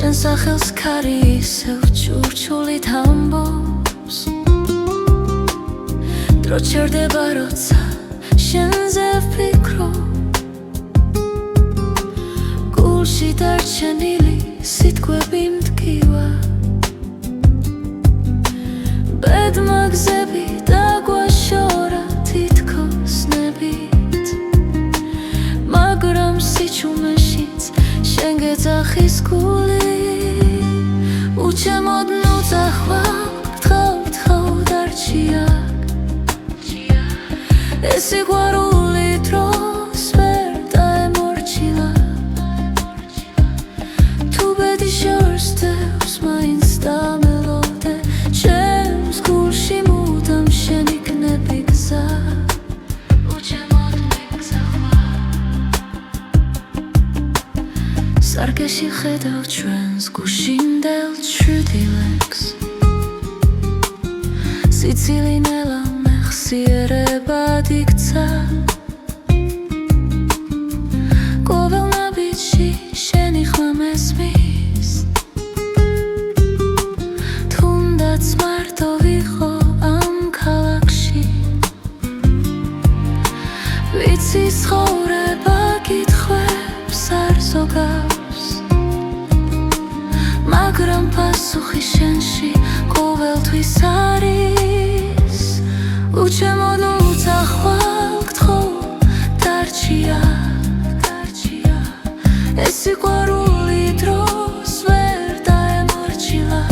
შენ სახელს ქარი ისევ ჭურჭულით ამბობს დრო ჩერდება როცა შენზე ვფიქრობ გულში დარჩენილი სიტყვები მტკივა ბედმა გზები დაგვაშორა თითქოს ნებით მაგრამ სიჩუმეშიც შენ გეძახის გული უჩემოდ ნუ წახვალ თხო დარჩია ეს სიყვარული დროს ვერ დაემორჩილა თუ ბედი შორს დევს მაინც დამელოდე ჩემს გულში მუდამ შენ იქნები გზა უჩემოდ მიგზახვარ სარკეში ხედავ ჩვენს გუშინდელ ჩრდილებს სიცილინელა მეხსიერებად იქცა ყოველ ნაბიჯში შენი ხმა მესმის თუნდაც მარტო ვიყო ამ ქალაქში ვიცი ცხოვრება კითხვებს არ ზოგავს მაგრამ პასუხი შენში ყოველთვის არის უჩემოდ ნუ წახვალ თხო დარჩია ეს სიყვარული დროს ვერ დაემორჩილა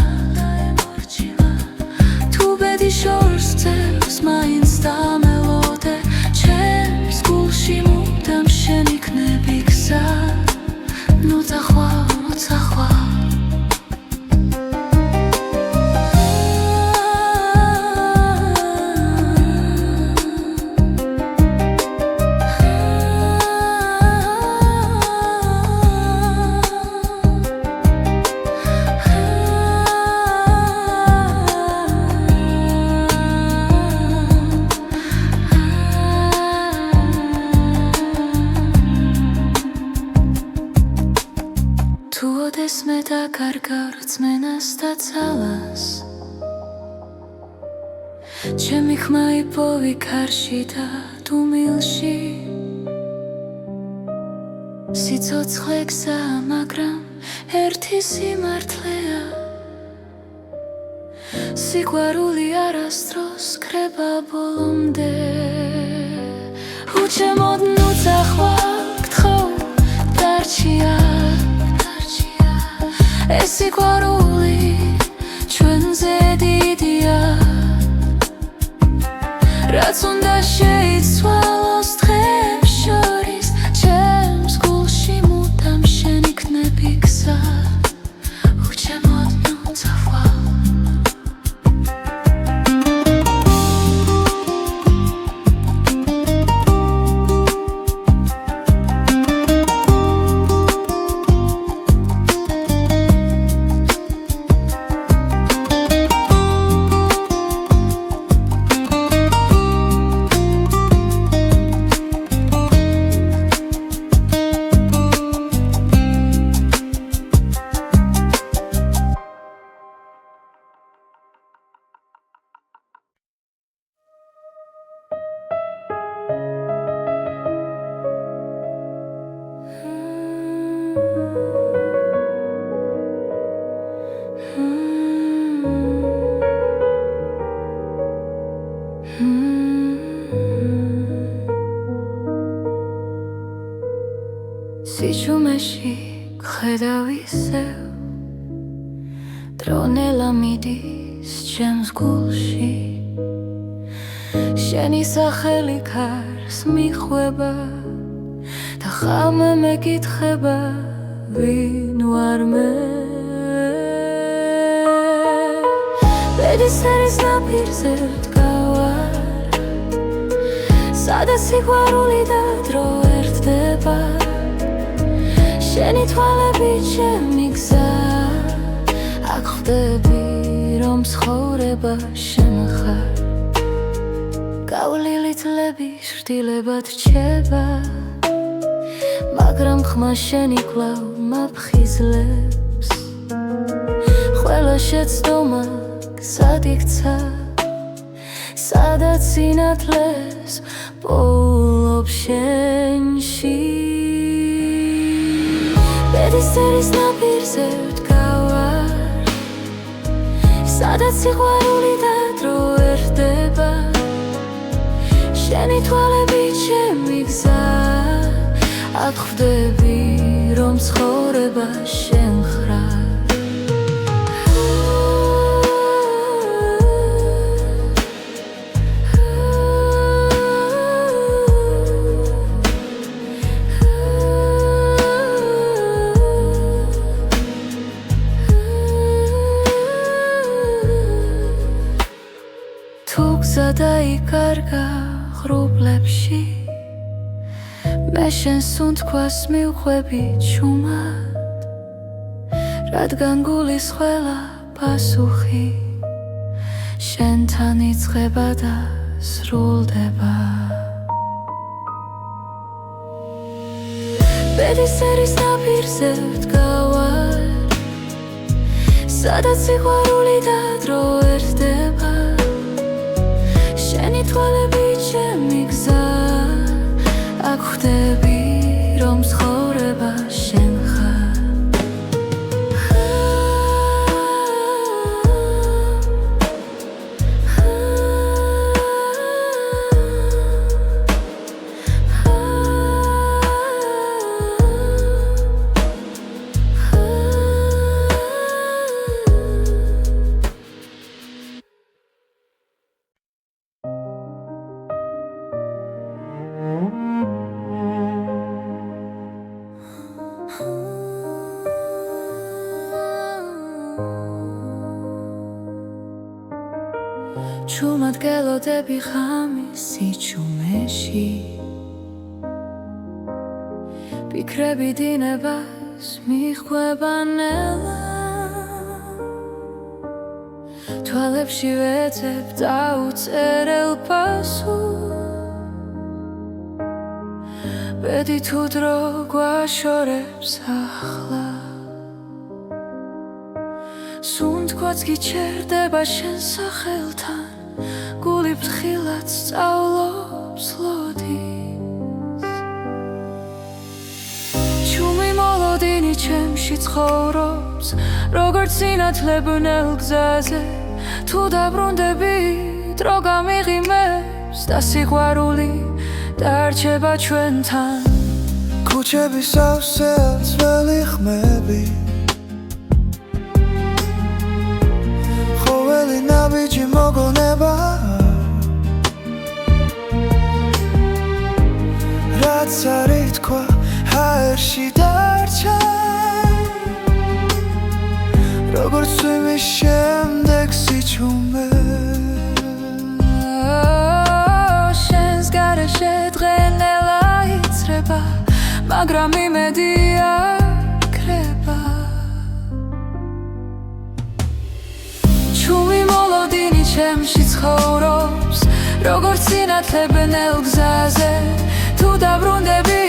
თუ ბედი შორს ძევს მაინც დამელოდე ჩემს გულში მუდამ შენ იქნები გზა ნუ წახვალ თუ ოდეს მე დაკარგავ რწმენას და ძალას ჩემი ხმა იპოვი ქარში და დუმილში სიცოცხლე გზაა მაგრამ ერთი სიმართლეა სიყვარული არასდროს ქრება ბოლომდე უჩემოდ ნუ წახვალ თხო დარჩია ეს სიყვარული ჩვენზე დიდია რაც უნდა შეიცვალოს დღეებს შორის ჩემს გულში მუდამ შენ იქნები გზა უჩემოდ ნუ წახვალ სიჩუმეში გხედავ ისევ დრონელა მიდის ჩემს გულში შენი სახელი ქარს მიხვება და ხამე მეკითხება ვინ ვარ მე ბედის ერის ნაპირზე ვდგავარ სადაც სიყვარული და დრო ერთდება შენი თვალები ჩემი გზა აქ ხვდები რომ ცხოვრება შენ ხარ გავლილი წლები შრდილებად რჩება მაგრამ ხმა შენი კვლავ მაფხიზლებს შეცდომა გზად იქცა, სადაც სინათლეს პოულობ შენში. ბედისწერის ნაპირზე ვდგავარ, სადაც სიყვარული და დრო ერდება. შენი თვალებით ჩემი გზა, აქ ხვდები რომ ცხოვრება შენ ხარ. თუ გზა დაიკარგა ღრუბლებში, მე შენს სუნთქვას მივხვები ჩუმად, რადგან გულის ყველა პასუხი შენთან იწყება და სრულდება. ბედისწერის ნაპირზე ვდგავარ, სადაც სიყვარული და დრო ერდება. შენი თვალებით ჩემი გზა, აქ ხვდები რომ ცხოვრება შენ ხარ. ჩუმად გელოდები ღამის სიჩუმეში, ფიქრები დინებას მიხვება ნელა. თვალებში ვეძებ დაუწერელ პასუხს, ბედი თუ დრო გვაშორებს ახლა. სუნთქვაც გიჩერდება შენ სახელთან, გული ფრთხილად სწავლობს ლოდის. ჩუმი მოლოდინი ჩემში ცხოვრობს, როგორც სინათლე ბნელ გზაზე. თუ დაბრუნდები დრო გამიღიმებს და სიყვარული დარჩება ჩვენთან. ქუჩების სავსე ძველი ხმები, ხოველი ნაბიჯი მოგონება, რაც არ ითქვა ჰაერში დარჩა. როგორც წვიმის შემდეგ სიჩუმე, შენს გარეშე დღენელა იცრება, მაგრამ იმედი აქრება. ჩუმი მოლოდინი ჩემში ცხოვრობს, როგორც სინათლე ბნელ გზაზე. თუ დაბრუნდები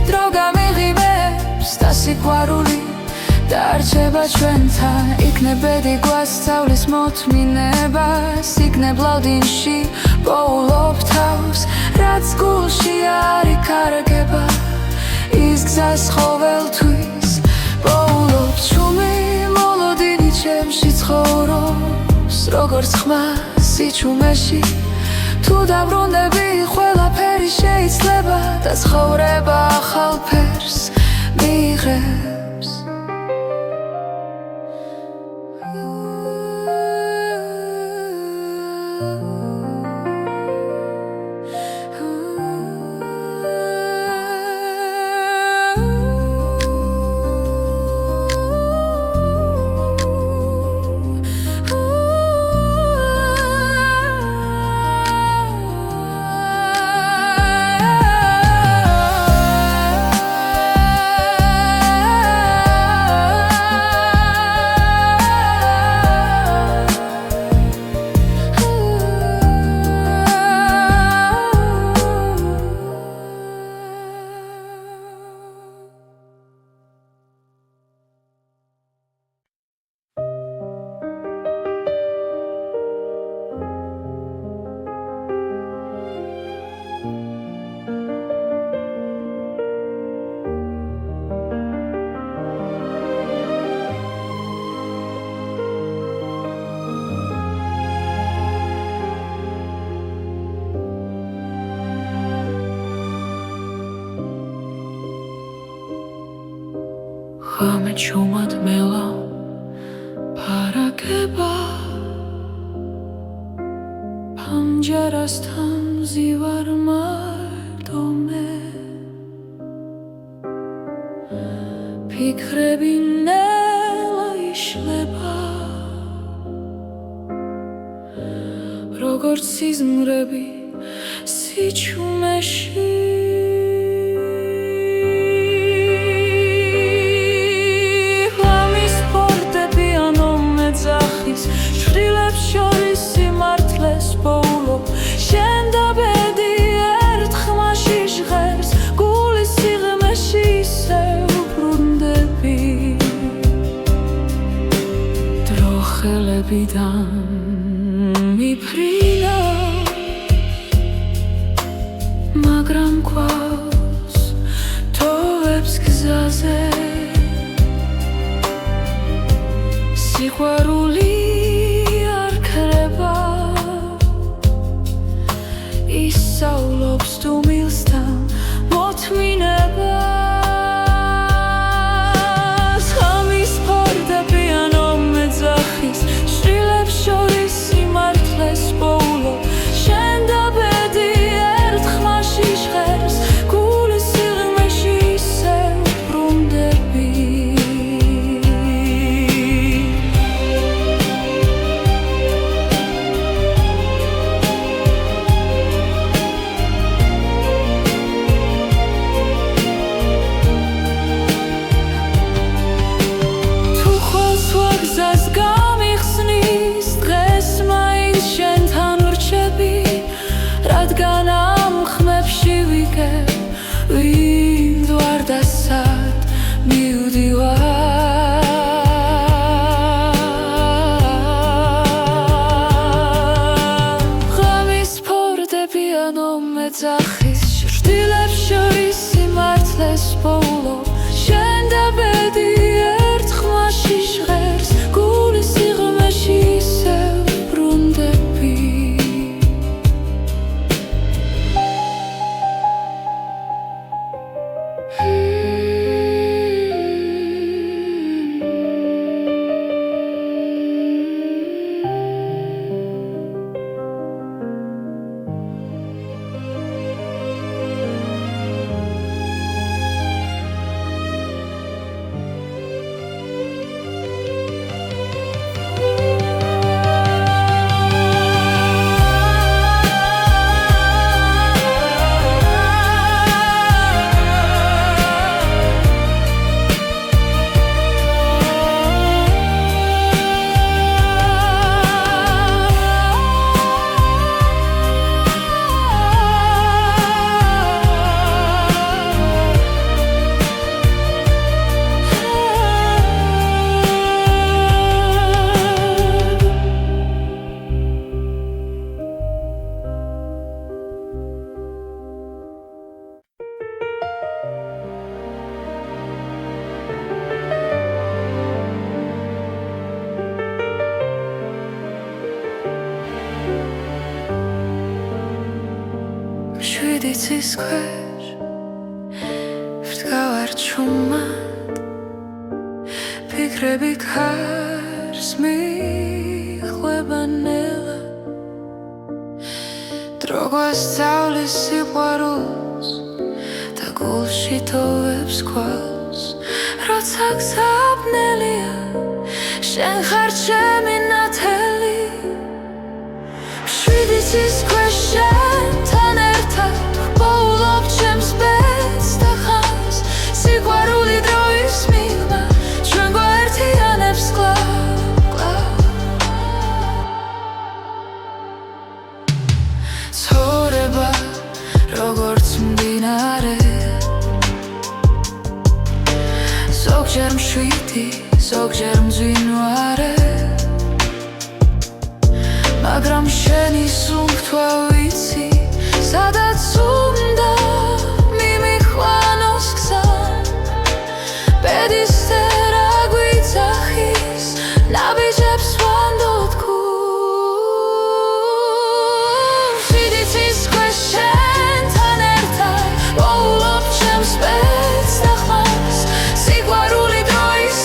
დრო გამიღიმებს და სიყვარული დარჩება ჩვენთან. იქნებ ბედი გვასწავლის მოთმინებას, იქნებ ლავდინში პოულობ თავს, რაც გულში არ იკარგება, ის გზას ყოველთვის პოულობს. ჩუმი მოლოდინი ჩემში ცხოვრობს, როგორც ხმა სიჩუმეში. თუ დაბრუნდები ყველაფერი შეიცლება და ცხოვრება ახალ ფერს მიიღებს. რამე ჩუმად მელა ფარაგება ფანჯარასთან მზივარ მარტო მე ფიქრები ნელა იშლება როგორც სიზმრები სიჩუმეში ლამის პორტეპიანო მეძახის შვილებს შორის სიმართლეს პოულობ შენ და ბედი ერთ ხმაში ჟღერს გულის სიღრმეში ისევ ბრუნდები დრო ხელებიდან მიფრინა მაგრამ გვაქვს თოვებს გზაზე სიყვარული არ ქრება ისავლობს თუმილსთან მოთმინებას ღამის ფორტეპიანო მეძახის შვილებს შორის სიმართლეს პოულობ შენ და ბედი ერთ ხმაში ჟღერს გულის სიღრმეში ისევ ბრუნდები თუ ხოლს ვაგზას გამიხსნის დღეს მაინც შენთან ვრჩები რადგან ამ ხმებში ვიგებ ვინ ვარ და სად მივდივარ ღამის ფორტეპიანო მეძახის შვილებს შორის სიმართლეს პოულობ შენ და ბედი ერთ ხმაში ჟღერს გულის სიღრმეში ისევ ბრუნდები შვიდი ცის ქვეშ ვდგავარ ჩუმად ფიქრები ქარს მიხლება ნელა დრო გვასწავლის სიყვარულს და გულში თოვებს ქვალს როცა გზაბნელია შენ ხარ ჩემი ნათელი შვიდი ცის ქვეშ შენთან ერთად პოულობ ჩემს ბედს და ხანს სიყვარული დროის მიღმა ჩვენ გვაერთიანებს კლავ ცხოვრება როგორც მდინარე ზოგჯერ მშვიდი ზოგჯერ მძვინვარე მაგრამ შენი სუნთქვა ვიცი სადაც უნდა მიმიხვანოს გზა ბედის წერა გვიძახის ნაბიჯებს ვანდოთ გულს შვიდი ცის ქვეშ შენთან ერთად პოულობ ჩემს ბედს და ხმას სიყვარული დროის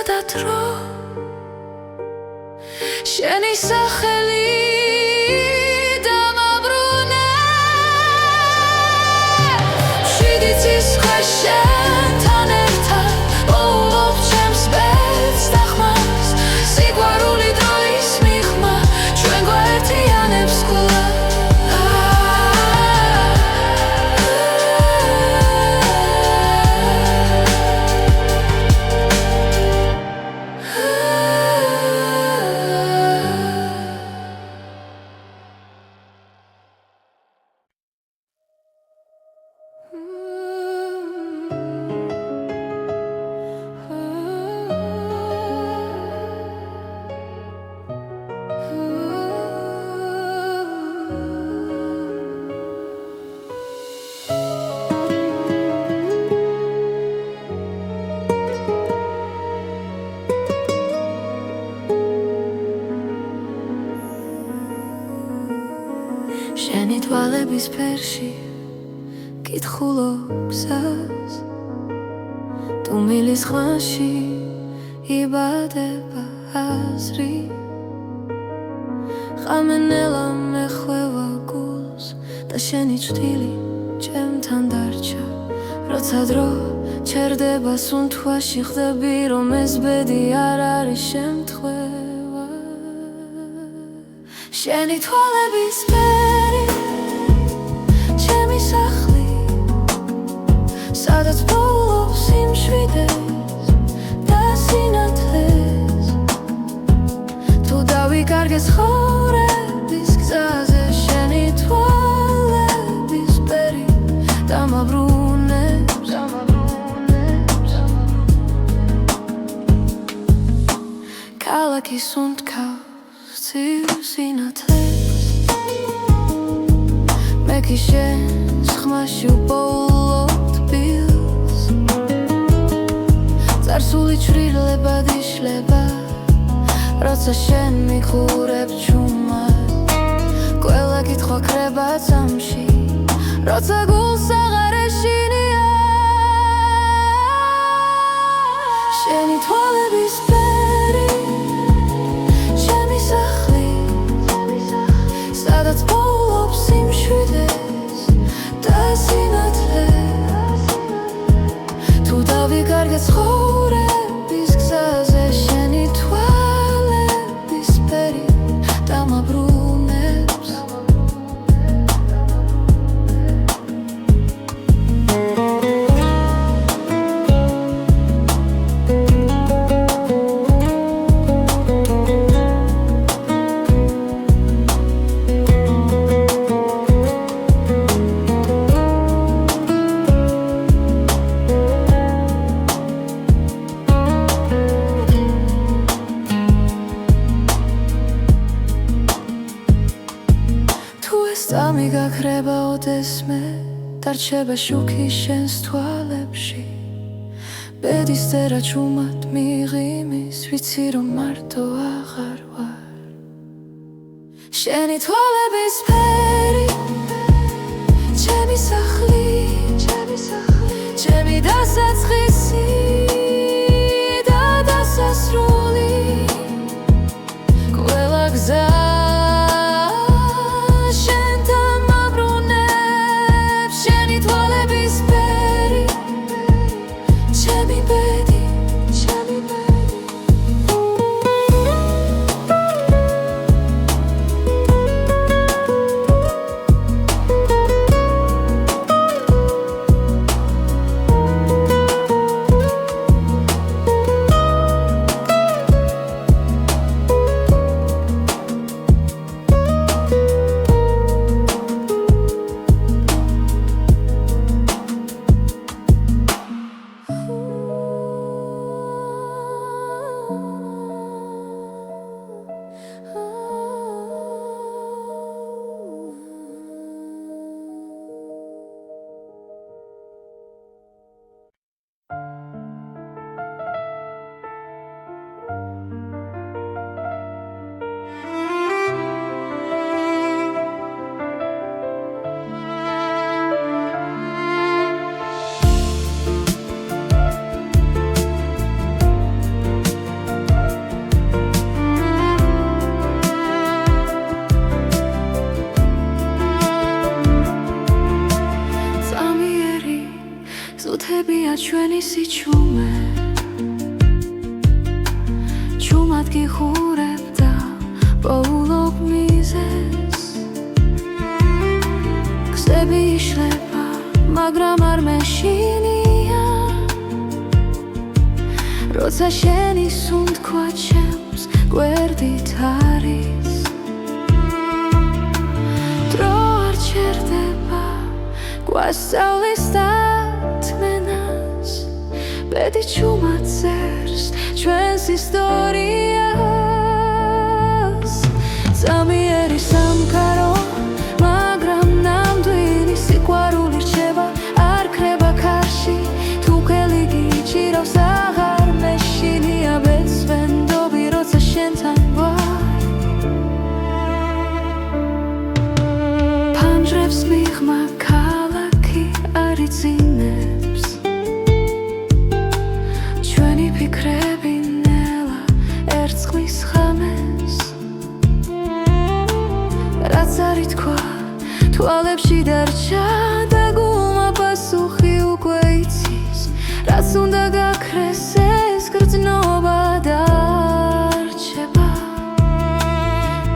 და დრო შენი სახელი დამაბრუნე შვიდი ცისხლ შენთან ერთად პოულობ ჩემს ბედს და ხმას სიყვარული დროის მიღმა ჩვენ გვაერთიანებს კვლავ შენი თვალების ფერში კითხულობ გზას თუ მილის ხვანში იბადება აზრი ხამენელა მეხვევა გულს და შენი ჭრილი ჩემთან დარჩა როცა დრო ჩერდება სუნთქვაში ხდები რომ ეს ბედი არ არის შემთხვევა შენი თვალების ფერი ჩემი სახლი სადაც პოულობს სიმშვიდეს და სინათლეს თუ დავიკარგე ცხოვრების გზაზე შენი თვალების ფერი დამაბრუნებს ქალაქი სუნთქავს ცივ სინათლეს მე კი შენს ხმაში ვპოულობ თბილს წარსული ჩრდილებად იშლება როცა შენ მიხურებ ჩუმად ყველა კითხვა ქრება წამში როცა გულს აღარ ეშინია შენი თვალების ფერი ჩემი სახლი სადაც პოულობს სიმშვიდეს და სინათლეს თუ დავიკარგე ცხოვრების გზაზე შენი თვალების ფერი დამაბრუნებს სამი გაქრება ოდესმე დარჩება შუქი შენს თვალებში ბედის წერა ჩუმად მიღიმის ვიცი რომ მარტო აღარ ვარ შენი თვალების ფერი ჩემი სახლი ჩემი დასაწყისი და დასასრული ყველა გზა ჩვენი სიჩუმე ჩუმად გიხურებ და პოულობ მიზეს გზები იშლება მაგრამ არ მეშინია როცა შენი სუნთქვა ჩემს გვერდით არის დრო არ ჩერდება გვასწავლის დათმენას ბედი ჩუმად წერს ჩვენს ისტორიას ზამიერი სამყარო მაგრამ ნამდვილი სიყვარული რჩება არ ქრება ქარში თუ ხელი გიჭირავს აღარ მეშინია ბეცვენდობი როცა შენთან ვარ ფანჯრებს მიღმა ქალაქი არ იძინებს ჩვენი ფიქრები ნელა ერწყმის ხამეს რაც არ ითქვა თვალებში დარჩა და გულმა პასუხი უკვე იცის რაც უნდა გაქრეს ეს გრძნობა დარჩება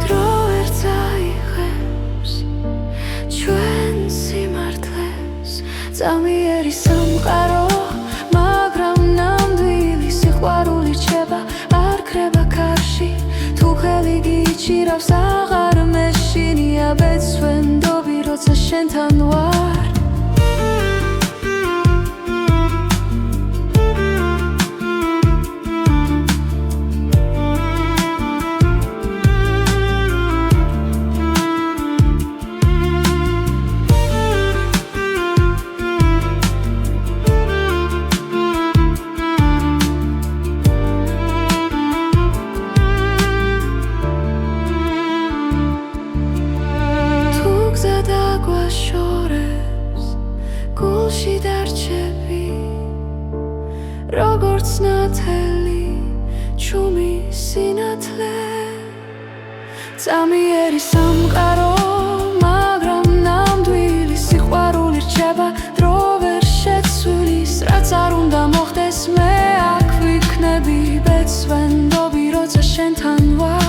დრო ვერ წაიღებს ჩვენ სიმართლეს ზამიერი სამყარო მაგრამ ნამდვილი სიყვარული რჩება არ ქრება ქარში თუ ხელი გიჭირავს აღარ მეშინია ბეცვენდობი როცა შენთან ვარ გულში დარჩები როგორც ნათელი ჩუმი სინათლე ზამიერი სამყარო მაგრამ ნამდვილი სიყვარული რჩება დრო ვერ შეცვლის რაც არ უნდა მოხდეს მე აქ ვიქნები ბეცვენდობი როცა შენთან ვარ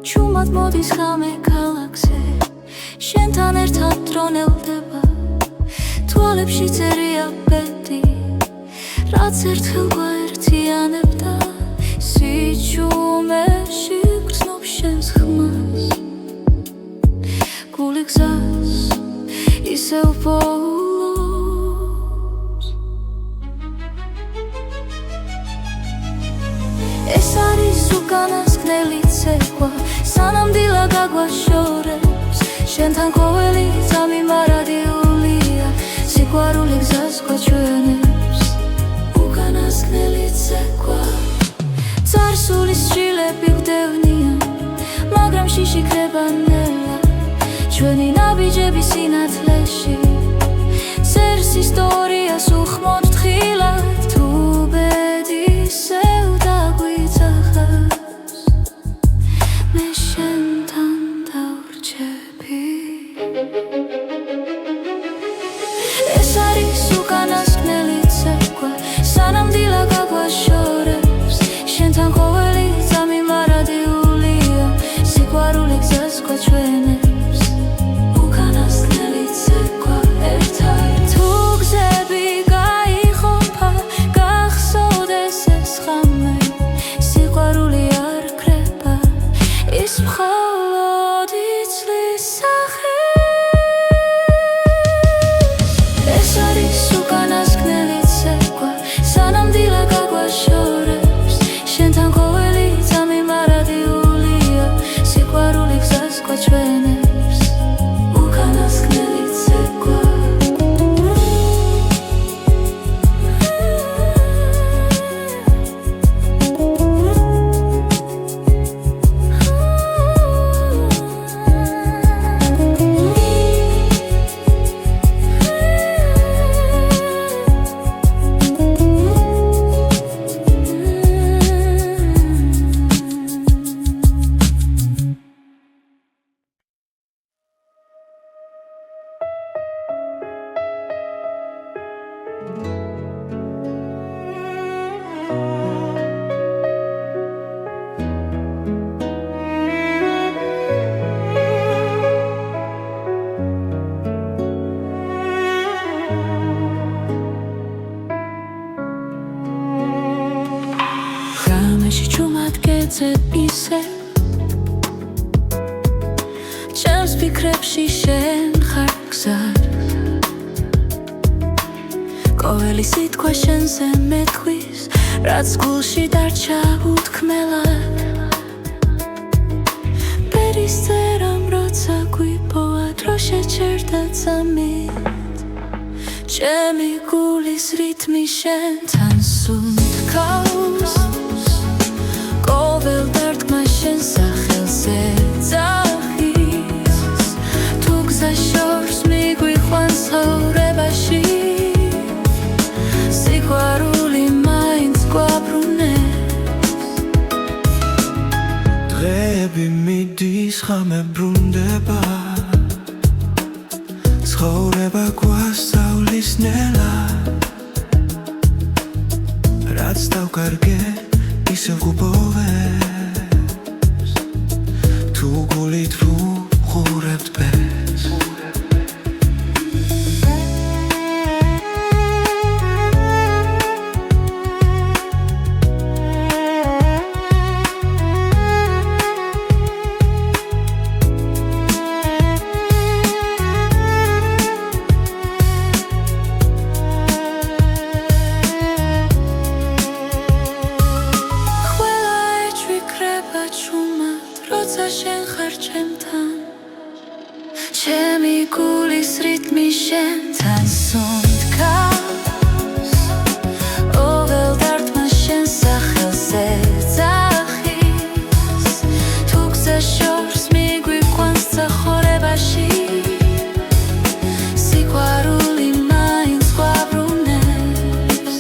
ჩუმად მოდის ხამე ქალაქზე შენთან ერთად დრონელდება თვალებში წერია ბედი რაც ერთხელ გვაერთიანებდა სიჩუმეში გრძნობ შენს ხმას გული გზას ისევ პოულობს ეს არის უკანასკნელი ცეკვა სანამდვილა გაგვაშორებს შენთან ყოველი წამი მარადიულია სიყვარული გზას გვაჩვენებს უკანასკნელი ცეკვა წარსულის შილები გვდევნიან მაგრამ შიში ქრება ნელა ჩვენი ნაბიჯები სინათლეში წერს ისტორიას უხმოდ თხილად თუ ბედი ისევ დაგვიძახავს მე შენთან დავრჩები ეს არის უკანასკნელი ცეკვა სანამდვილა გაგვაშორებს შენთან ყოველი წამი მარადიულია ჩვენებს უკანასკნელი ცეკვა ისე ჩემს ფიქრებში შენ ხარ გზად ყოველი სიტყვა შენზე მეთქვის რაც გულში დარჩა უთქმელად პერისტერამ როცა გვიპოვა დრო შეჩერდა წამით ჩემი გულის რითმი შენთან სუნთქავს ყოველ დარტყმა შენ სახელზე ძახის თუ გზა შორს მიგვიყვანს ცხოვრებაში სიყვარული მაინც გვაბრუნებს დღეები მიდის ხამე ბრუნდება ცხოვრება გვასწავლის ნელად რაც დავკარგე ისევ გუბოვებს თუ გულით ვუყურებთ ბეს შენ ხარ ჩემთან ჩემი გულის რითმი შენთან სუნთქავს ყოველ დარტყმა შენ სახელზე ძახის თუ გზა შორს მიგვიყვანს ცხოვრებაში სიყვარული მაინც გვაბრუნებს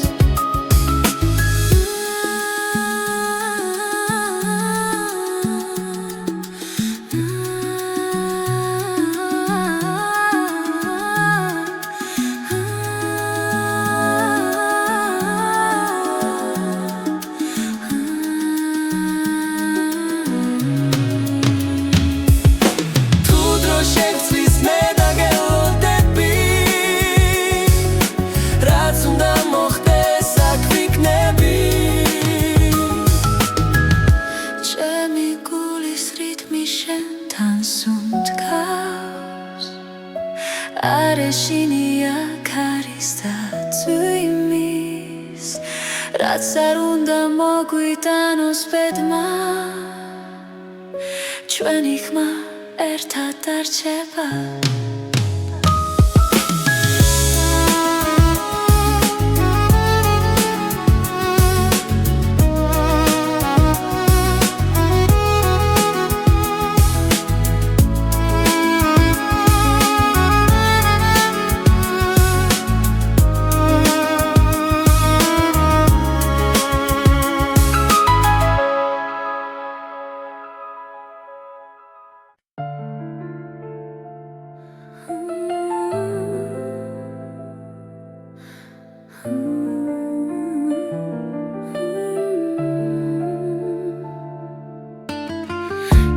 არეშინია ქარის და წვიმის რაც არ უნდა მოგვიტანოს ბედმა ჩვენი ხმა ერთად დარჩება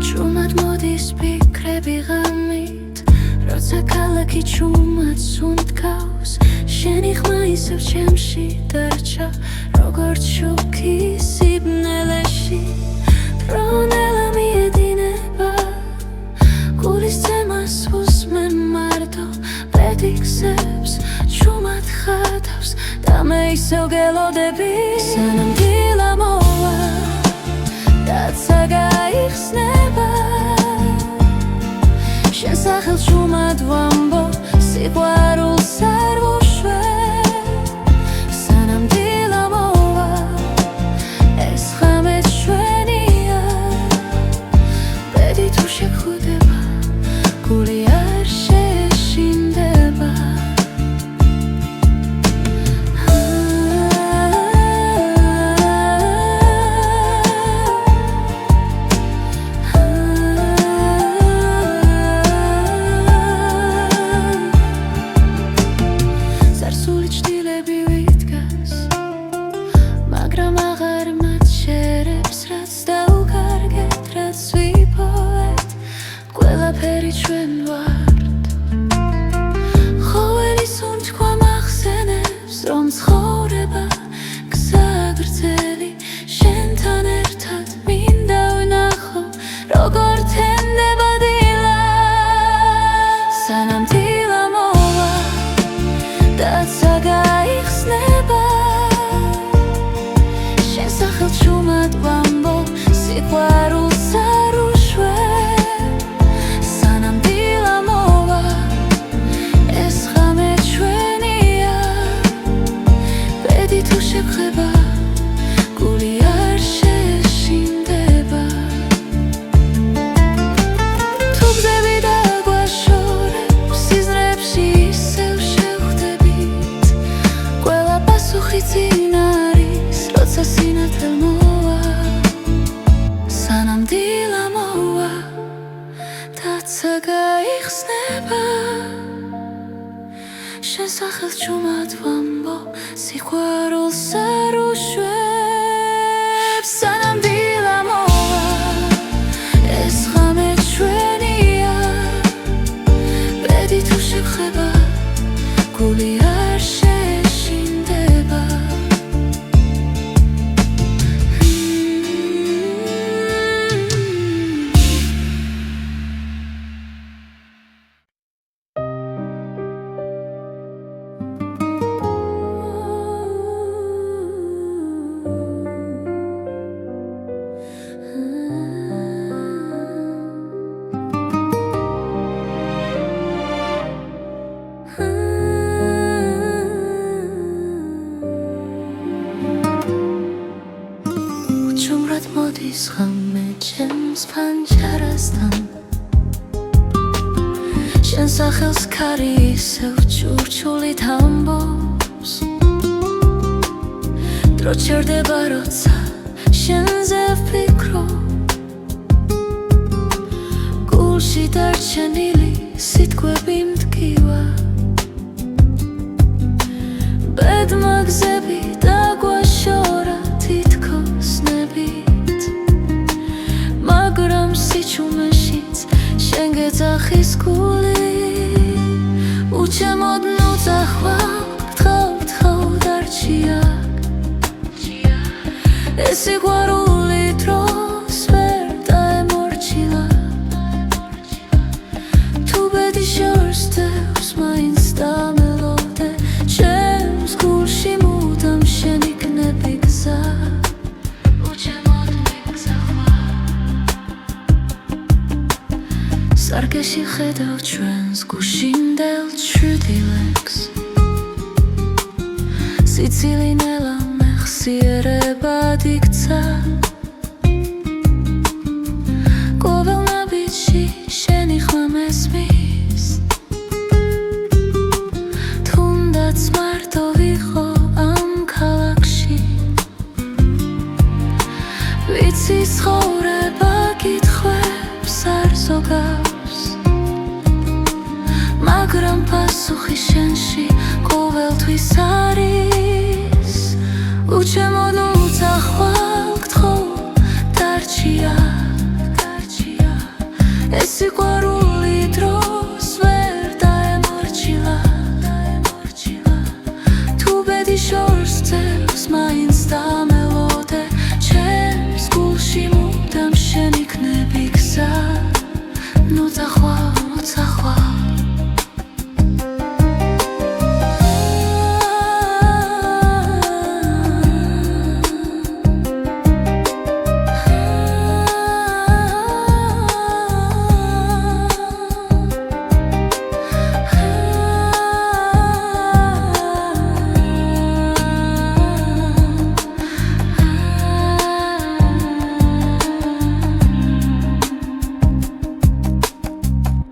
ჭუმად მოდის ფიქრები ღამით როცა ქალაქი ჭუმად სუნთქავს შენი ხმა ისევ ჩემში დარჩა როგორც შუქი სიბნელეში დრონელა მიედინება გულის ძემას უსმენ მარტო პედიქსებს ჭუმად ხატავს და მე ისევ გელოდები სანამ დილა მოვა და ცა გაიხსნება ჩუმად ვამბობ სიყვარულს არ ვუშვებ სანამ დილა მოვა ეს ღამე ჩვენია ბედი თუ შეგხვდება გული არ შეშინდება ჩვენ ვართ ხოველი სუნთქვა მახსენებს რომ ცხოვრება გზა გრძელი შენთან ერთად მინდა ვნახო როგორ თენდება დილა სანამ დილა მოვა დაცა გაიხსნება შენ სახელს ჩუმად ვამბობ სიყვარულს არ ვუშვებ შეგხვდება გული არ შეშინდება თუ გზები დაგვაშორებ სიზმრებში ისევ შევხვდებით ყველა პასუხი წინ არის როცა სინათლე მოვა სანამ დილა მოვა დაცა გაიხსნება შენ სახელს ჩუმად ვამბობ სიყვარულს არ ვუშვებ სანამ დილა მოვა ეს ღამე ჩვენია ბედი თუ შეგხვდება გული არ შეშინდება მოდის ღამე ჩემს ფანჯარასთან შენ სახელს ქარი ისევ ჩურჩულით ამბობს დრო ჩერდება როცა შენზე ვფიქრობ გულში დარჩენილი სიტყვები მტკივა ბედმა გზები დაგვაშორა თითქოს ნებით მაგრამ სიჩუმეშიც შენ გეძახის გული უჩემოდ ნუძახვალ თხავ დარჩია ეს სიყვარული დროს ვერ დაემორჩილა თუ ბედი შორსდევს მაინც დამელოდე ჩემს გულში მუდამ შენ იქნები გზა სარკეში ხედავ ჩვენს გუშინდელ ჩრდილებს სიცილი ნელა მეხსიერებად იქცა ყოველ ნაბიჯში შენი ხმა მესმის თუნდაც მარტო ვიყო ამ ქალაქში ვიცი ცხოვრება კითხვებს არ ზოგავს მაგრამ პასუხი შენში ყოველთვის არის უჩემოდ უძახვალ გთხოვ დარჩია ეს სიყვარული დროს ვერ დაემორჩილა თუ ბედი შორსდევს მაინც დამელოდე ჩემს გულში მუდამ შენ იქნები გზა ნუძახვალ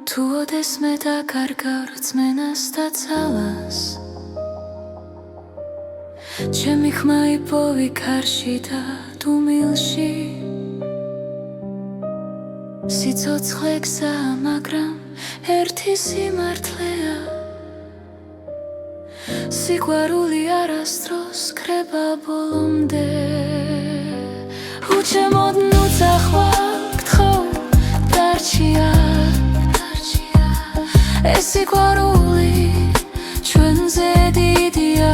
თუ ოდეს მე დაკარგავ რწმენას და ძალას ჩემი ხმა იპოვი ქარში და დუმილში სიცოცხლე გზაა, მაგრამ ერთი სიმართლეა სიყვარული არასდროს ქრება ბოლომდე უჩემოდ ნუ წახვალ გთხოვ დარჩია ეს სიყვარული ჩვენზე დიდია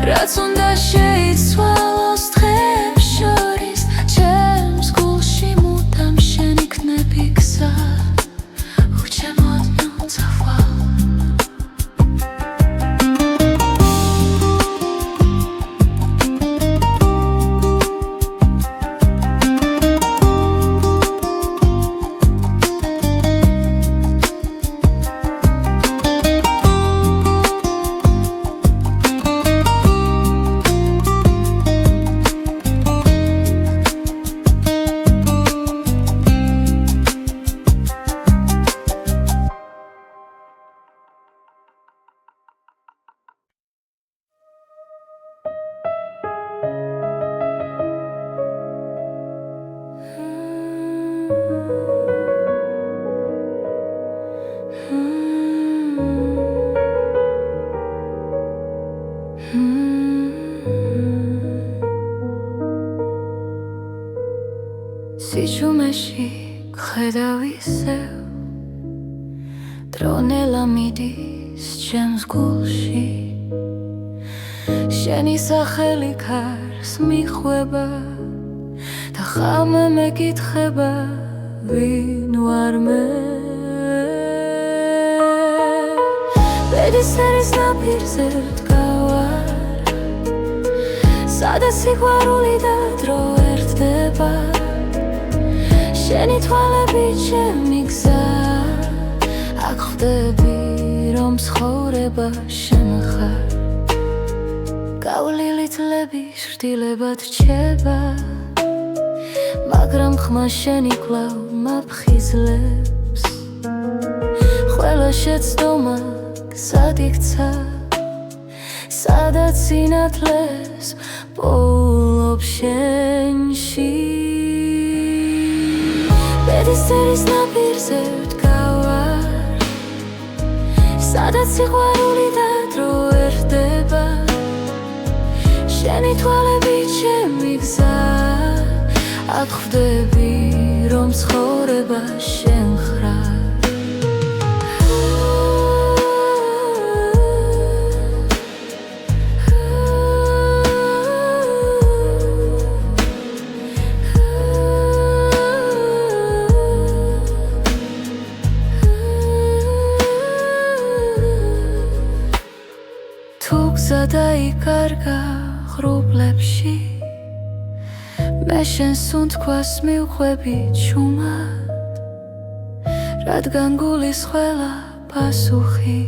რაც უნდა შეიცვალოს დღეებს შორის ჩემს გულში მუდამ შენ იქნები გზა უჩემოდ ნუ წახვალ სიჩუმეში გხედავ ისევ დრონელა მიდის ჩემს გულში შენი სახელი ქარს მიხვება და ხამე მეკითხება ვინ ვარ მე ბედისწერის ნაპირზე ვდგავარ სადაც სიყვარული და დრო ერთდება შენი თვალები ჩემი გზა აქ ხვდები რომ ცხოვრება შენ ხარ გავლილი თლები შრდილებად რჩება მაგრამ ხმა შენი კვლავ მაფხიზლებს ყველა შეცდომა გზად იქცა სადაც სინათლეს პოულობ შენში ბედისწერის ნაპირზე ვდგავარ სადაც სიყვარული და დრო ერთდება შენი თვალები ჩემი გზა აქ ხვდები რომ ცხოვრება შენ ხარ გზა დაიკარგა ღრუბლებში მე შენს უნთქვას მივხვები ჩუმად რადგან გულის ყველა პასუხი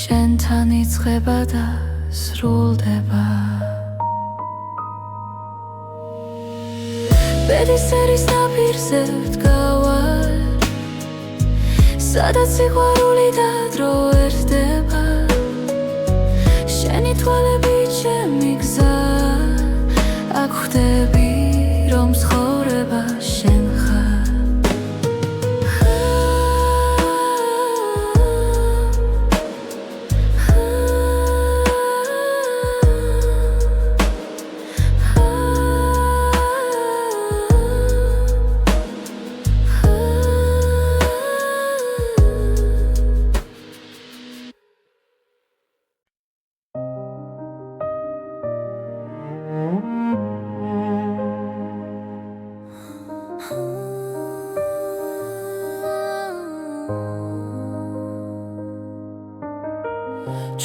შენთან იწყება და სრულდება ბედისწერის ნაპირზე ვდგავარ სადაც სიყვარული და დრო ერთდება შენი თვალები ჩემი გზა აქ ხვდები რომ ცხოვრება შენ ხარ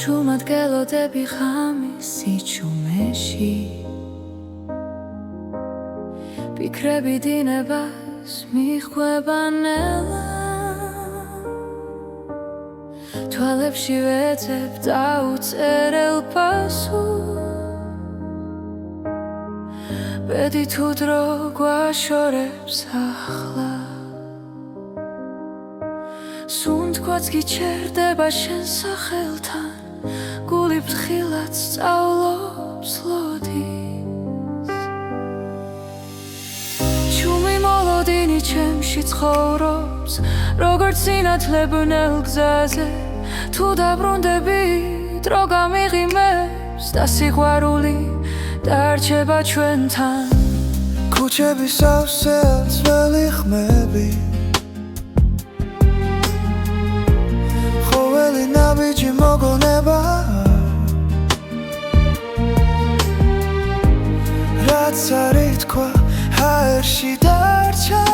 ჩუმად გელოდები ღამის სიჩუმეში ფიქრები დინებას მიხვება ნელა თვალებში ვეძებ დაუწერელ პასუხს ბედი თუ დრო გვაშორებს ახლა სუნთქვაც გიჩერდება შენ სახელთან გული ფრთხილად სწავლობს ლოდის ჩუმი მოლოდინი ჩემში ცხოვრობს როგორც სინათლებნელ გზაზე თუ დაბრუნდები დრო გამიღიმებს და სიყვარული დარჩება ჩვენთან ქუჩების სავსე ძველი ხმები ხოველი ნაბიჯი მოგონება რაც არ ითქვა ჰაერში დარჩა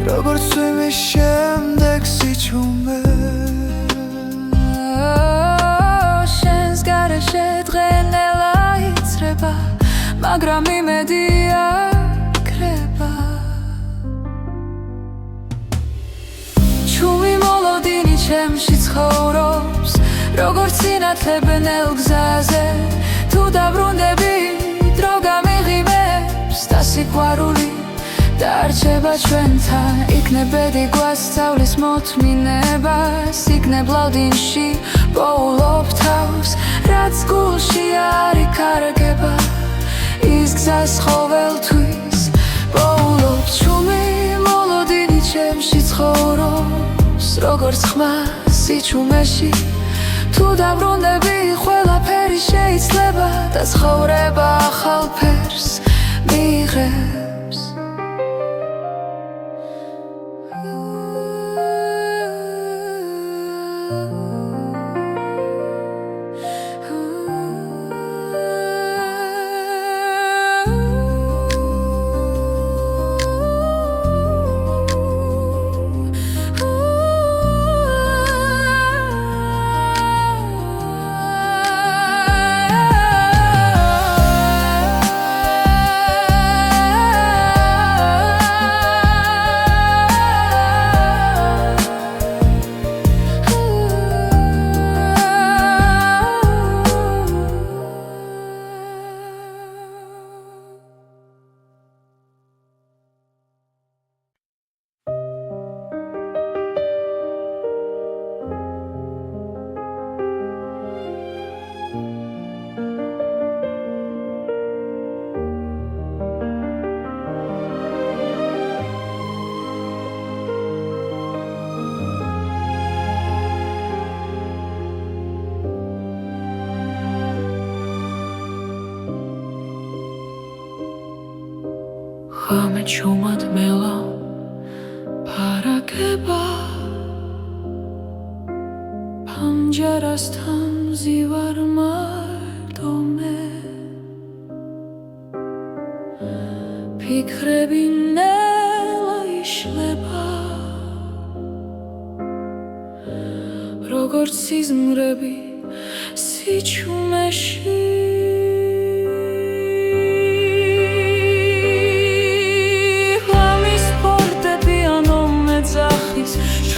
როგორც ცვიმის შემდეგ სიჩუმე შენს გარეშე დღენელა იცრება მაგრამ იმედი აქრება ჩუმი მოლოდინი ჩემში ცხოვრობს როგორც სინათლებნელ გზაზე თუ დაბრუნდები დრო გამიღიმებს და სიყვარული დარჩება ჩვენთან იქნებ ბედი გვასწავლის მოთმინებას იქნებ ლავდინში პოულობ თავს რაც გულში არ იკარგება ის გზას ყოველთვის პოულობ ჩუმი მოლოდინი ჩემში ცხოვრობს როგორც ხმა სიჩუმეში თუ დაბრუნდები ყველაფერი შეიცლება და ცხოვრება ახალ ფერს მიიღებს ღამე ჩუმად მელა ფარაგება ფანჯარასთან მზივარ მარტო მე ფიქრები ნელა იშლება როგორც სიზმრები სიჩუმეში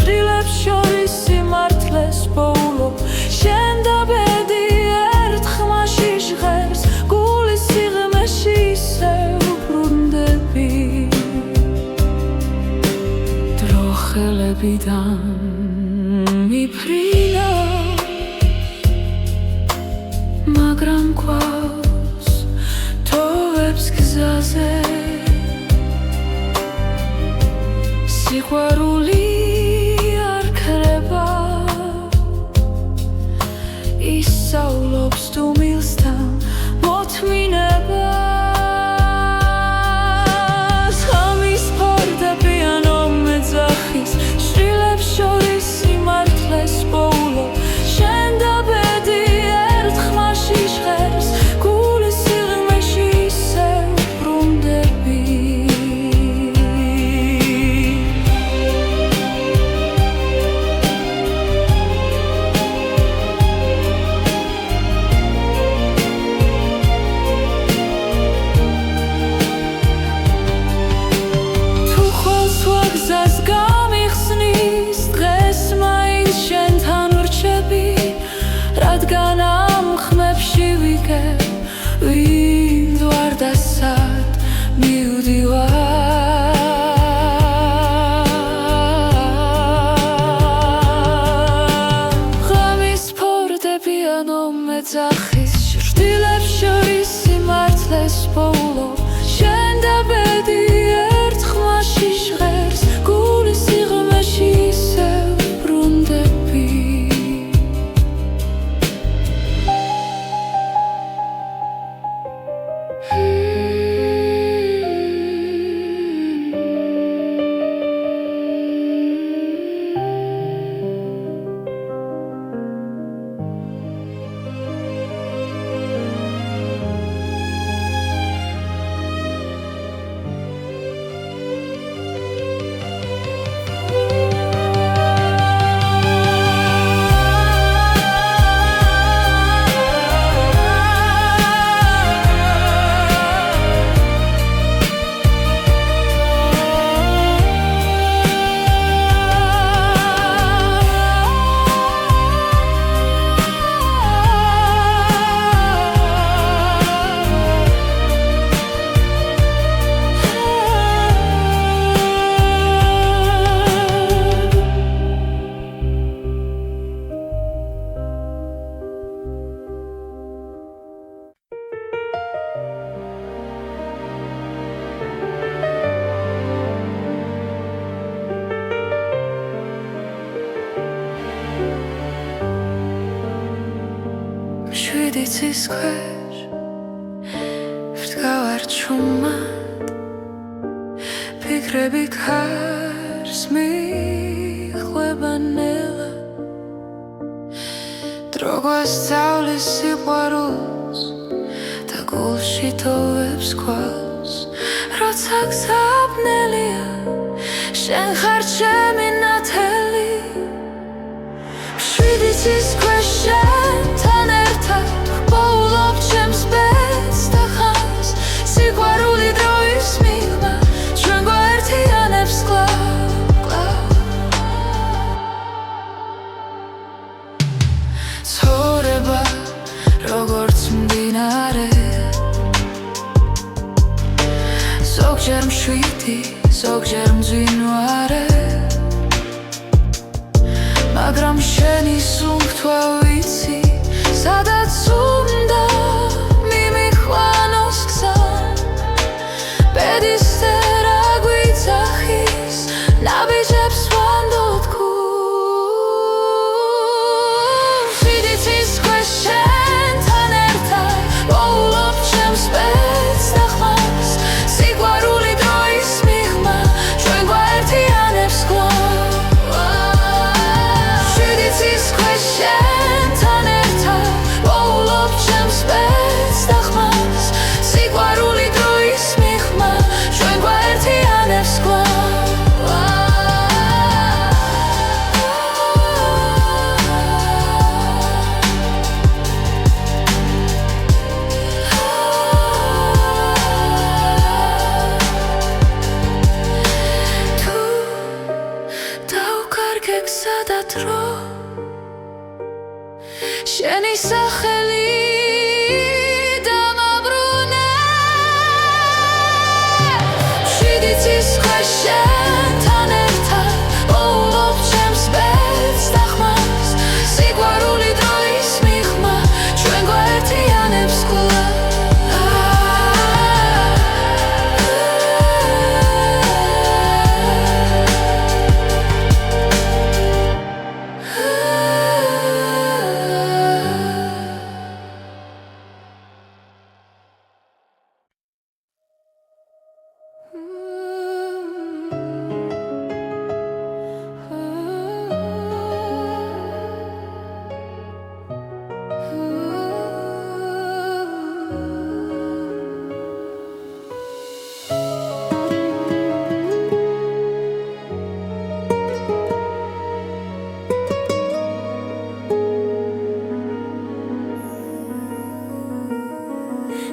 შვილებს შორის სიმართლეს პოულობ შენ და ბედი ერთ ხმაში ჟღერს გულის სიღრმეში ისევ ბრუნდები დრო ხელებიდან მიფრინა მაგრამ გვაქვს თოვებს გზაზე სიყვარული ისავლობს თუ მილსთან მოთმინებას ღამის ფარდები ანუ მეძახის შვილებს შორის სიმართლეს პოულობ შენ და ბედი ერთ ხმაში ჟღერს გულის სიღრმეში ისევ ბრუნდები შვიდიცის ქვეშ ვდგავარ ჩუმად ფიქრები ქარს მიხვება ნელა დრო გვასწავლის სიყვარულს და გულში თოვებს ქვალს როცა გზაბნელია შენ ხარ ჩემი ნათელი შვიდიცის ქვეშ შენთან ერთად ვპოულობ ჩემს ბედს და ხანს სიყვარული დროის მიღმა ჩვენ გვაერთიანებს კლავ ცხოვრება როგორც მდინარე ზოგჯერ მშვიდი ზოგჯერ მძვინვარე მაგრამ შენი სუნთქვა ვიცი სადაც უნდა მიმიხვანოს გზა ბედისწერა გვიძახის ნაბიჯებს ვანდოთ გულს შვიდიცის ქვეშ შენთან ერთად ვპოულობ ჩემს ბედს და ხმას სიყვარული დროის მიღმა ჩვენ გვაერთიანებს კლავ შვიდიცის ქვეშ შენთან ერთად ვპოულობ ჩემს ბედს და ხმას სიყვარული დროის მიღმა ჩვენ გვაერთიანებს კლავ თუ დავკარგე გზა და დრო შენი სახელი დამაბრუნე შვიდიცის ქვეშ შენთან ერთად ვპოულობ ჩემს ბედს და ხმას სიყვარული დროის მიღმა ჩვენ გვაერთიანებს კლავ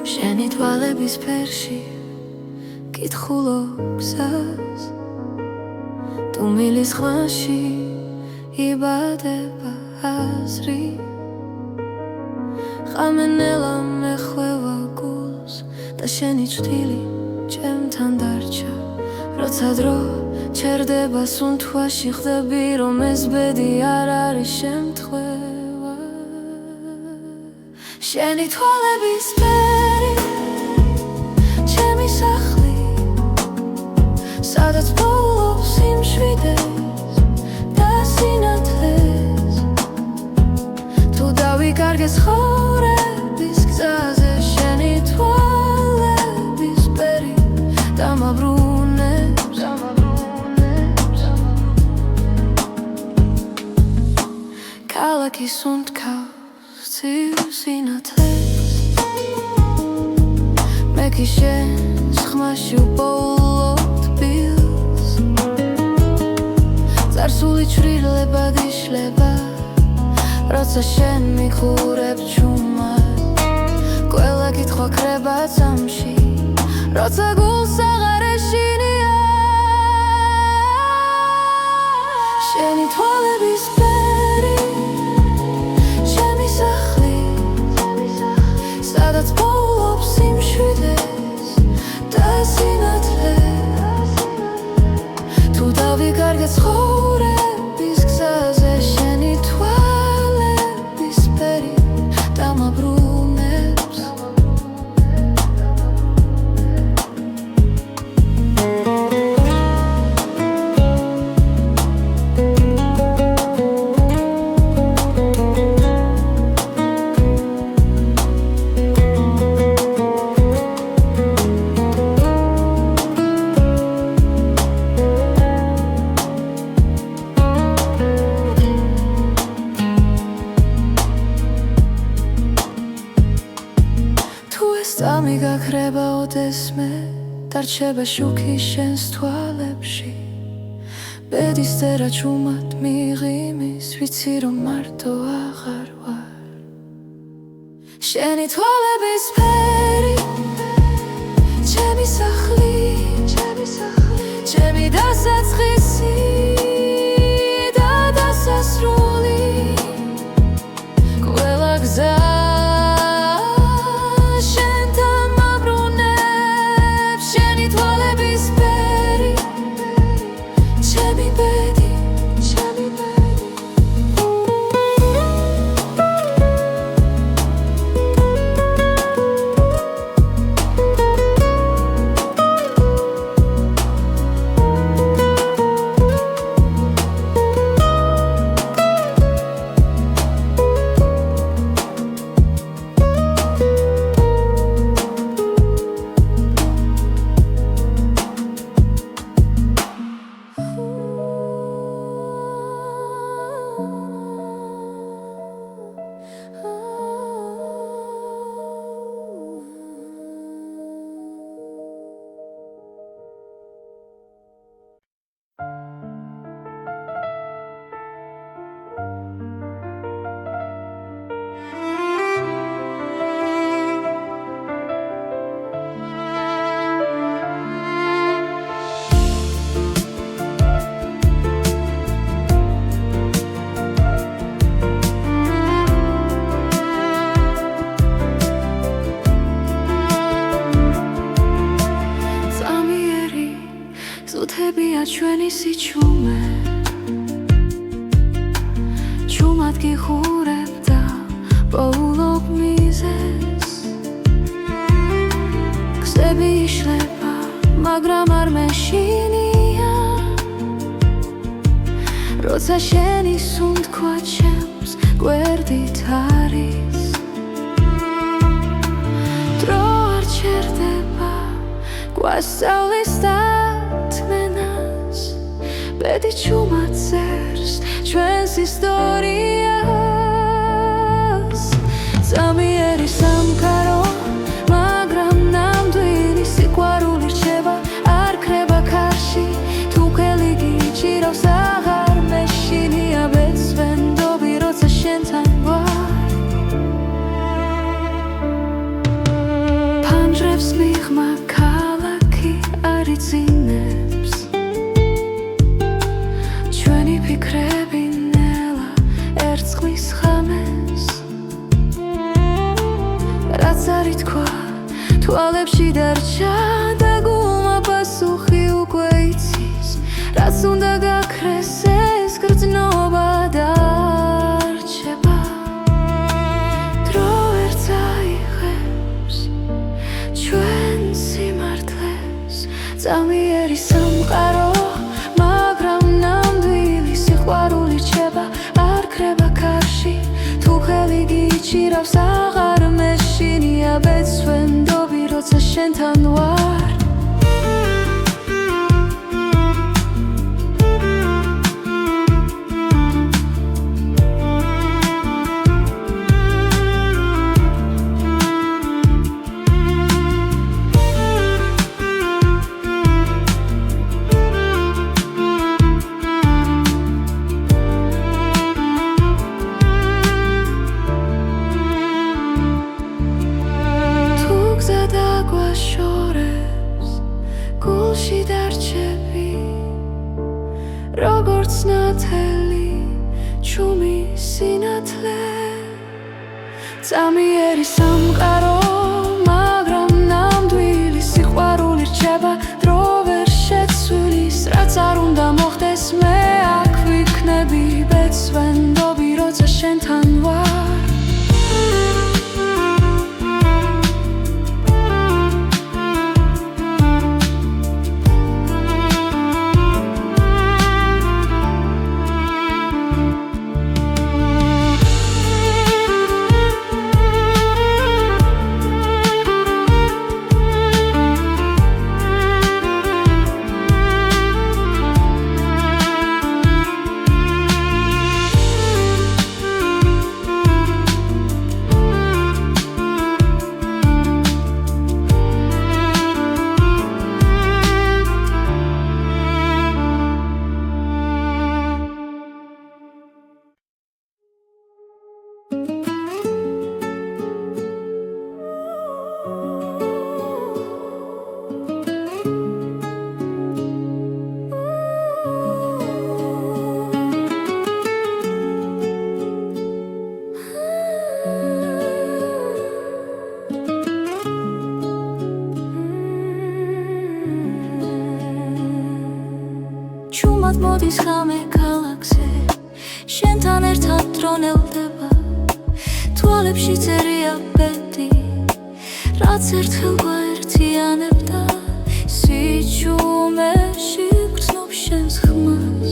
შენი თვალების ფერში კითხულობ გზას თუ მილის ხმაში იბადება აზრი ხამენელა მეხვევა გულს და შენი წვდილი ჩემთან დარჩა როცა დრო ჩერდება სუნთქვაში ხდები რომ ეს ბედი არ არის შემთხვევა შენი თვალების ფერი ჩემი სახლი სადაც ვპოულობ სიმშვიდეს და სინათლეს თუ დავიკარგე ცხოვრების გზაზე შენი თვალების ფერი დამაბრუნებს ქალაქი სუნთქავს ცივ სინათლეს მე კი შენს ხმაში ვპოულობ თბილს წარსული ჩვრილებად იშლება როცა შენ მიხურებ ჩუმად ყველა კითხვა ქრება წამში როცა გულს აღარ ეშინია შენი თვალების ფერი ჩემი სახლი სადაც ვპოულობ სიმშვიდეს და სინათლეს თუ დავიკარგე ცხოვრების გზაზე შენი თვალების ფერი დამაბრუნებს რჩება შუქი შენს თვალებში ბედის წერა ჩუმად მიღიმის ვიცი რომ მარტო აღარ ვარ შენი თვალების ფერი ჩემი სახლი ჩემი დასაწყისი და დასასრული ყველა გზა შენთან მაბრუნებს შენი თვალების ფერი ჩემი ბედი ზუთებია ჩვენი სიჩუმე ჩუმად გიხურებ და პოულობ მიზეს გზები იშლება მაგრამ არ მეშინია როცა შენი სუნთქვა ჩემს გვერდით არის დრო არ ჩერდება გვასწავლის ბედი ჩუმად წერს ჩვენს ისტორიას ზამიერი სამყარო მაგრამ ნამდვილი სიყვარული რჩება არ ქრება ქარში თუ ხელი გიჭირავს აღარ მეშინია ბეცვენდობი როცა შენთან ვარ ფანჯრებს მიღმა ქალაქი არ იცინებს ფიქრები ნელა ერწყმის ხამეს რაც არ ითქვა თვალებში დარჩა და გულმა პასუხი უკვე იცის რაც უნდა გაქრეს ეს გრძნობა დარჩება დრო ვერ წაიღებს ჩვენ სიმართლეს წამიერი სამყარო სიყვარული რჩება არ ქრება ქარში თუ ხელი გიჭირავს აღარ მეშინია ბეცვენდობი როცა შენთან ვარ გულში დარჩები როგორც ნათელი ჩუმი სინათლე წამიერი სამყარო მაგრამ ნამდვილი სიყვარული რჩება დრო ვერ შეცვლის რაც არ უნდა მოხდეს მე აქ ვიქნები ბეცვენდობი როცა შენთან ვარ ხმად მოდის ხამე ქალაქზე შენთან ერთად დრონელდება თვალებში წერია ბედი რაც ერთხელ გვაერთიანებდა სიჩუმეში გრძნობ შენს ხმას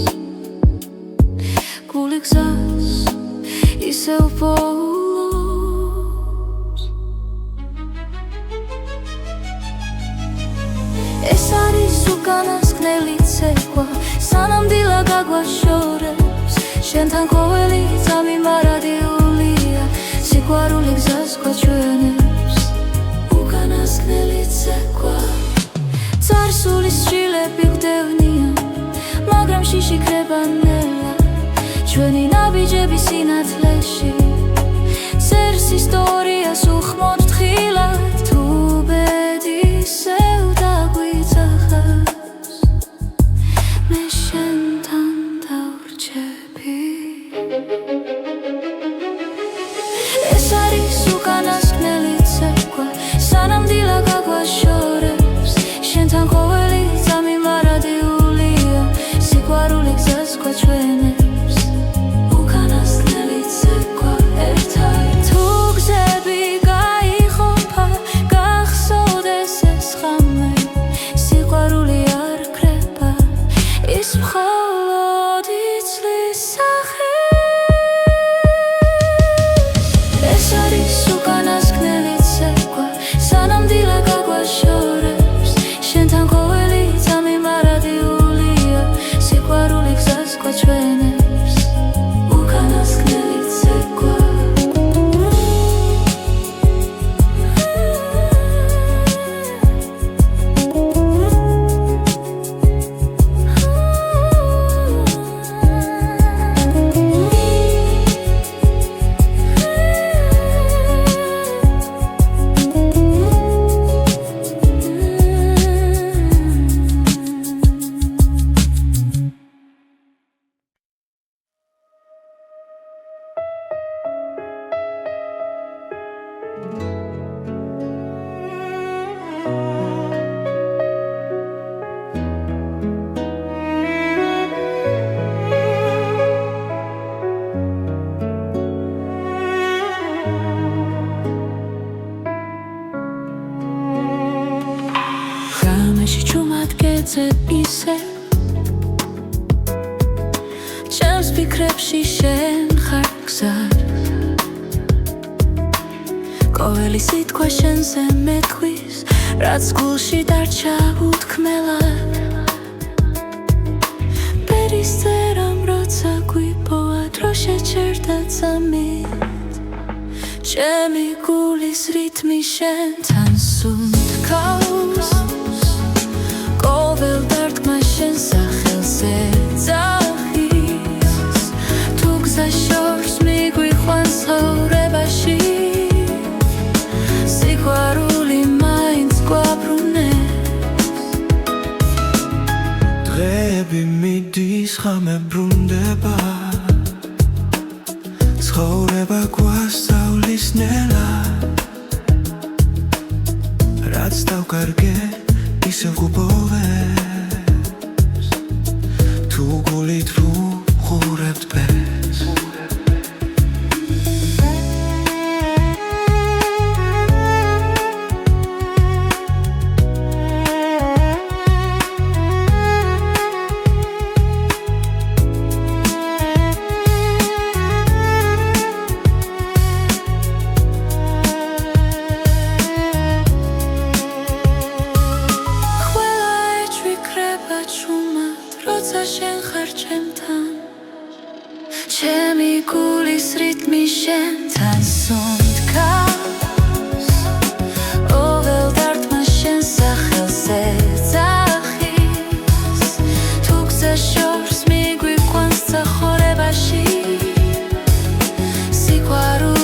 გული გზას ისევ პოულობს ეს არის უკანასკნელი ცეკვა სანამდვილა გაგვაშორებს შენთან ყოველი წამი მარადიულია სიყვარული გზას გვაჩვენებს უკანასკნელი ცეკვა წარსულის შილები გვდევნიან მაგრამ შიში ქრება ნელა ჩვენი ნაბიჯები სინათლეში წერს ისტორიას უხმოდ თხილად თუ ბედი ისევ დაგვიძახავს მე შენთან დავრჩები ეს არის უკანასკნელი ცეკვა სანამდვილა გაგვაშორებს შენთან ყოველი წამი მარადიულია სიყვარული გზას გვაჩვენებს უკანასკნელი ცეკვა ერთად თუ გზები გაიყოფა გახსოვდეს ეს ხამე სიყვარული არ ქრება ის მხოლოდ იცლის სახეს ეს არის უკანასკნელი ცეკვა სანამდვილა გაგვაშორებს შენთან ყოველი წამი მარადიულია სიყვარული გზას გვაჩვენებს უკანასკნელი ცეკვა ღამეში ჩუმად გეძებ ისე ჩემს ფიქრებში შენ ხარ გზად ყოველი სიტყვა შენზე მეთქვის რაც გულში დარჩა უთქმელად ბერის წერამ როცა გვიპოვა დრო შეჩერდა წამით ჩემი გულის რითმი შენთან სუნთქავს ყოველ დარტყმა შენ სახელზე ძახის თუ გზა შორს მიგვიყვანს ცხოვრებაში სიყვარული მაინც გვაბრუნებს დღეები მიდის ხამე ბრუნდება ცხოვრება გვასწავლის ნელა რაც დავკარგე ისევ გუბოვებს თუ გულით ვუყურებთ ბედს შენ ხარ ჩემთან ჩემი გულის რითმი შენთან სუნთქავს